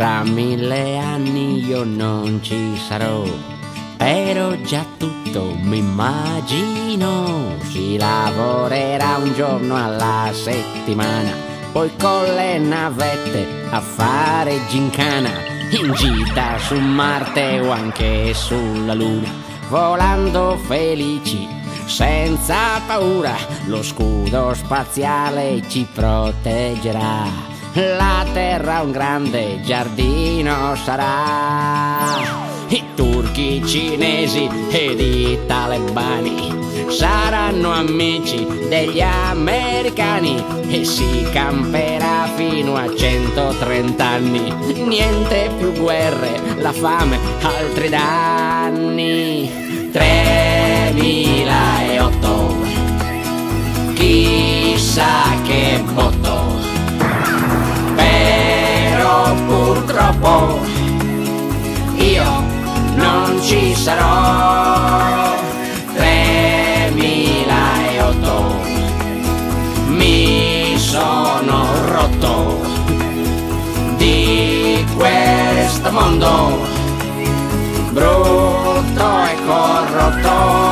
Tra 1000 anni io non ci sarò, però già tutto mi immagino. Si lavorerà un giorno alla settimana, poi con le navette a fare gincana, in gita su Marte o anche sulla Luna, volando felici senza paura. Lo scudo spaziale ci proteggerà, la terra un grande giardino sarà. I turchi, i cinesi ed i talebani saranno amici degli americani e si camperà fino a 130 anni. Niente più guerre, la fame, altri danni. 3008, chissà che botto, però purtroppo io non ci sarò. 3008, mi sono rotto di questo mondo brutto e corrotto.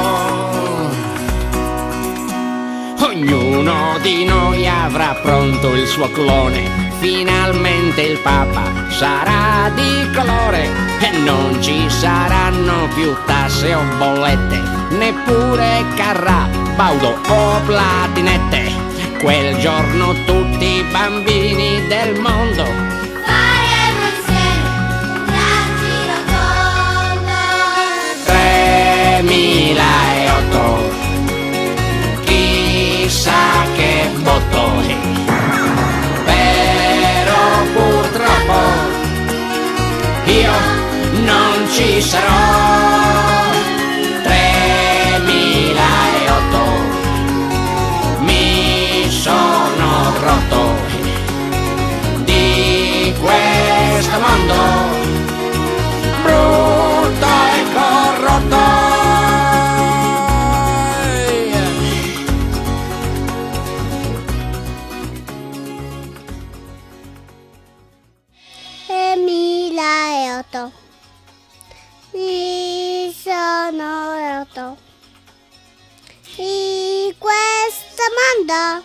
Ognuno di noi avrà pronto il suo clone, finalmente il Papa sarà di colore e non ci saranno più tasse o bollette, neppure Carrà, Baudo o platinette. Quel giorno tutti i bambini del mondo faremo insieme un giro tondo. 3008, chissà che botto, però purtroppo io non ci sarò. 3008, mi sono rotto di questo mondo brutto e corrotto. Mi sono rotto di questo mondo